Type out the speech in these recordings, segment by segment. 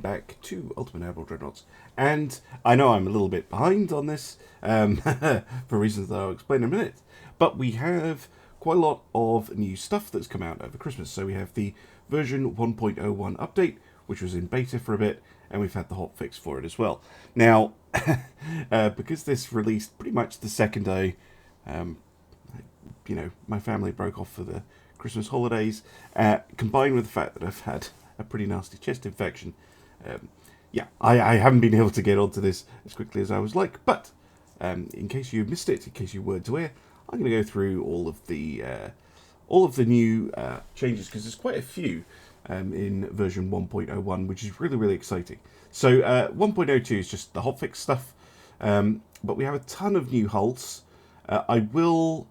back to Ultimate Admiral Dreadnoughts. And I know I'm a little bit behind on this, for reasons that I'll explain in a minute. But we have quite a lot of new stuff that's come out over Christmas. So we have the version 1.01 update, which was in beta for a bit, and we've had the hotfix for it as well. Now, because this released pretty much the second day, my family broke off for the Christmas holidays, combined with the fact that I've had a pretty nasty chest infection. I haven't been able to get onto this as quickly as I was like, but in case you missed it, in case you weren't aware, I'm going to go through all of the new changes, because there's quite a few in version 1.01, which is really, really exciting. So 1.02 is just the hotfix stuff, but we have a ton of new hulls. I will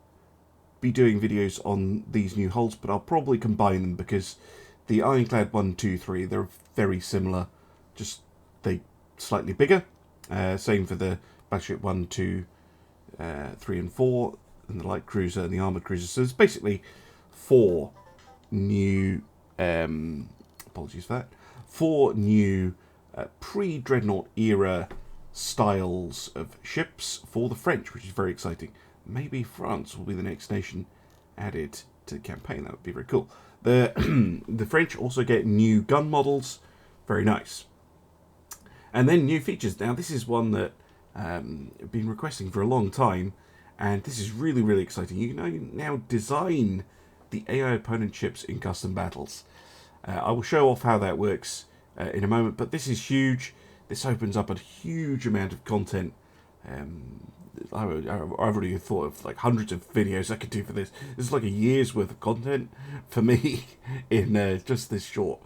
be doing videos on these new hulls, but I'll probably combine them because the Ironclad 1, 2, 3, they're very similar, just they slightly bigger. Same for the Battleship 1, 2, 3 and 4, and the Light Cruiser and the Armoured Cruiser. So there's basically four new, apologies for that, four new pre-Dreadnought era styles of ships for the French, which is very exciting. Maybe France will be the next nation added to the campaign. That would be very cool. The French also get new gun models. Very nice. And then new features. Now, this is one that I've been requesting for a long time, and this is really, really exciting. You can now design the AI opponent ships in custom battles. I will show off how that works in a moment, but this is huge. This opens up a huge amount of content. I've already thought of like hundreds of videos I could do for this. This is like a year's worth of content for me in just this short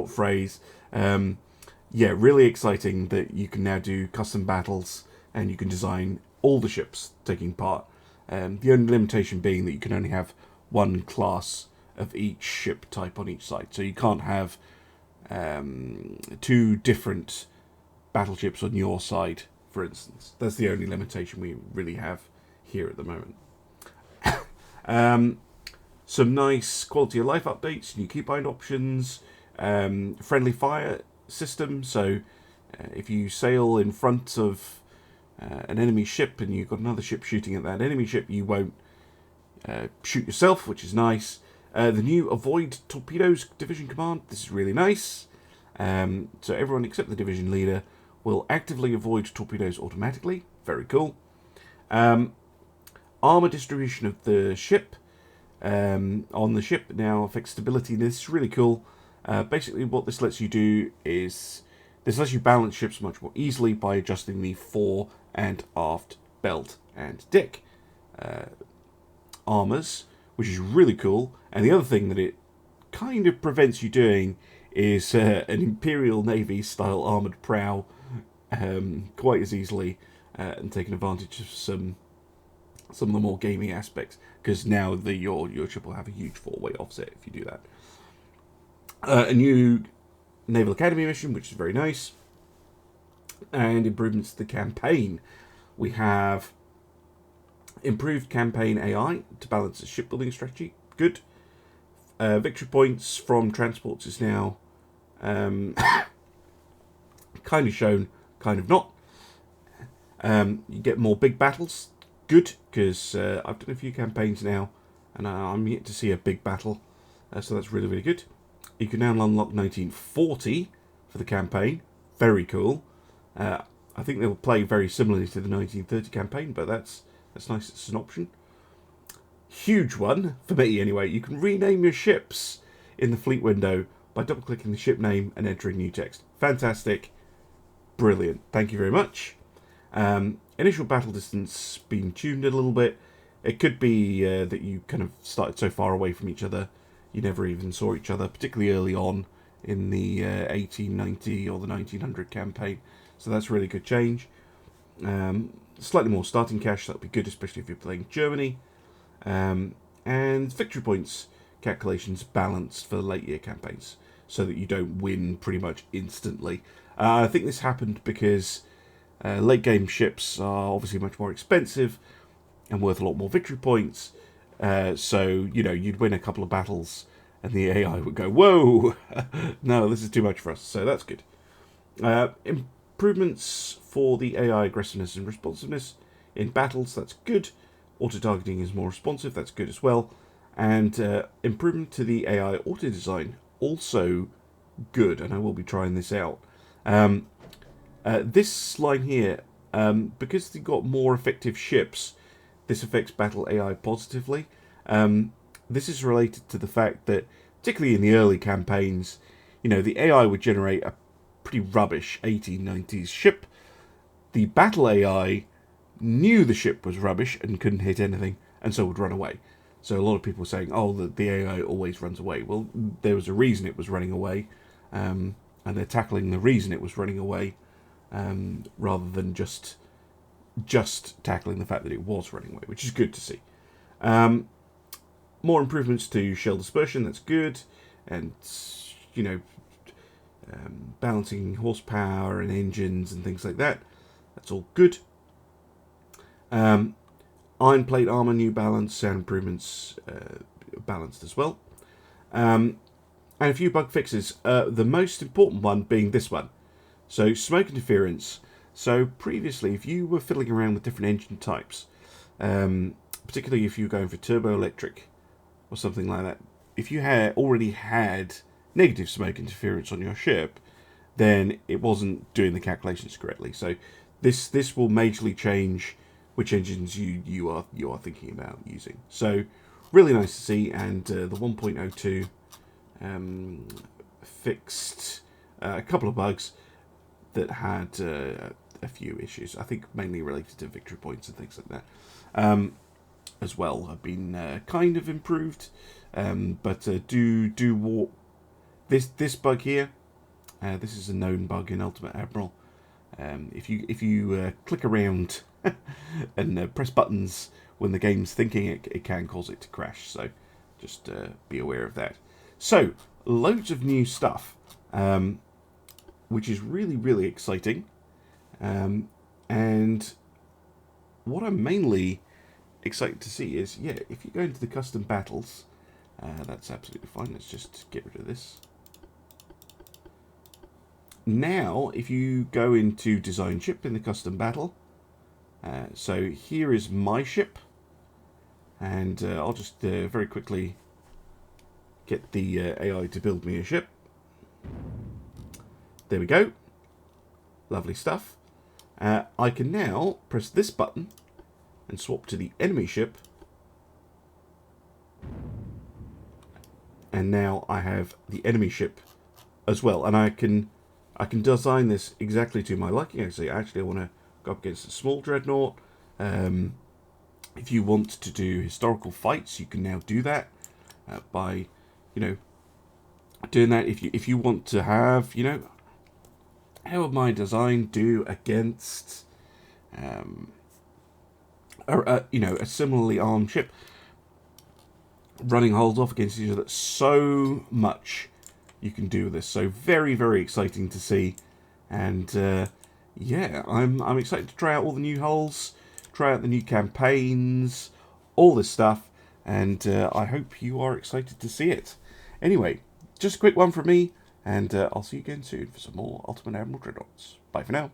phrase. Really exciting that you can now do custom battles and you can design all the ships taking part. The only limitation being that you can only have one class of each ship type on each side. So you can't have two different battleships on your side, for instance. That's the only limitation we really have here at the moment. Some nice quality of life updates, new keybind options, friendly fire system. So if you sail in front of an enemy ship and you've got another ship shooting at that enemy ship, you won't shoot yourself, which is nice. The new Avoid Torpedoes Division Command. This is really nice. So everyone except the division leader will actively avoid torpedoes automatically. Very cool. Armor distribution of the ship on the ship now affects stability. This is really cool. Basically what this lets you do is this lets you balance ships much more easily by adjusting the fore and aft belt and deck armors, which is really cool. And the other thing that it kind of prevents you doing is an Imperial Navy style armoured prow quite as easily, and taking advantage of some of the more gaming aspects, because now your ship will have a huge four-way offset if you do that. A new Naval Academy mission, which is very nice, and improvements to the campaign. We have improved campaign AI to balance the shipbuilding strategy. Good. Victory points from transports is now kind of shown, kind of not. You get more big battles. Good, because I've done a few campaigns now, and I'm yet to see a big battle. So that's really, really good. You can now unlock 1940 for the campaign. Very cool. I think they'll play very similarly to the 1930 campaign, but that's nice. It's an option. Huge one, for me anyway. You can rename your ships in the fleet window by double-clicking the ship name and entering new text. Fantastic. Brilliant. Thank you very much. Initial battle distance being tuned a little bit. It could be that you kind of started so far away from each other you never even saw each other, particularly early on in the 1890 or the 1900 campaign. So that's a really good change. Slightly more starting cash, that would be good, especially if you're playing Germany. And victory points calculations balanced for the late year campaigns, so that you don't win pretty much instantly. I think this happened because late game ships are obviously much more expensive and worth a lot more victory points. So, you'd win a couple of battles and the AI would go, whoa, no, this is too much for us. So that's good. Improvements for the AI aggressiveness and responsiveness in battles, that's good. Auto-targeting is more responsive, that's good as well. And improvement to the AI auto-design, also good, and I will be trying this out. This line here, because they've got more effective ships, this affects battle AI positively. This is related to the fact that, particularly in the early campaigns, the AI would generate a pretty rubbish 1890s ship. The battle AI knew the ship was rubbish and couldn't hit anything, and so would run away. So a lot of people were saying, oh, the AI always runs away. Well, there was a reason it was running away, and they're tackling the reason it was running away, rather than just tackling the fact that it was running away, which is good to see. More improvements to shell dispersion, that's good, and balancing horsepower and engines and things like that, that's all good. Iron plate armor, new balance, sound improvements, balanced as well. And a few bug fixes, the most important one being this one. So, smoke interference. So, previously, if you were fiddling around with different engine types, particularly if you were going for turbo electric or something like that, if you already had negative smoke interference on your ship, then it wasn't doing the calculations correctly. So, this will majorly change which engines you are thinking about using. So, really nice to see, and the 1.02 fixed a couple of bugs that had a few issues. I think mainly related to victory points and things like that. As well, have been kind of improved, but do walk this bug here. This is a known bug in Ultimate Admiral. If you click around and press buttons when the game's thinking, it can cause it to crash. So just be aware of that. So loads of new stuff, which is really, really exciting. And what I'm mainly excited to see is, if you go into the custom battles, that's absolutely fine. Let's just get rid of this. Now, if you go into design ship in the custom battle, so here is my ship, and I'll just very quickly get the AI to build me a ship. There we go. Lovely stuff. I can now press this button and swap to the enemy ship, and now I have the enemy ship as well, and I can design this exactly to my liking. Actually, I want to go up against a small dreadnought. If you want to do historical fights, you can now do that by, doing that. If you want to have, how would my design do against, a similarly armed ship? Running hulls off against each other. So much you can do with this. So very, very exciting to see. And I'm excited to try out all the new hulls, try out the new campaigns, all this stuff, and I hope you are excited to see it. Anyway, just a quick one from me, and I'll see you again soon for some more Ultimate Admiral Dreadnoughts. Bye for now.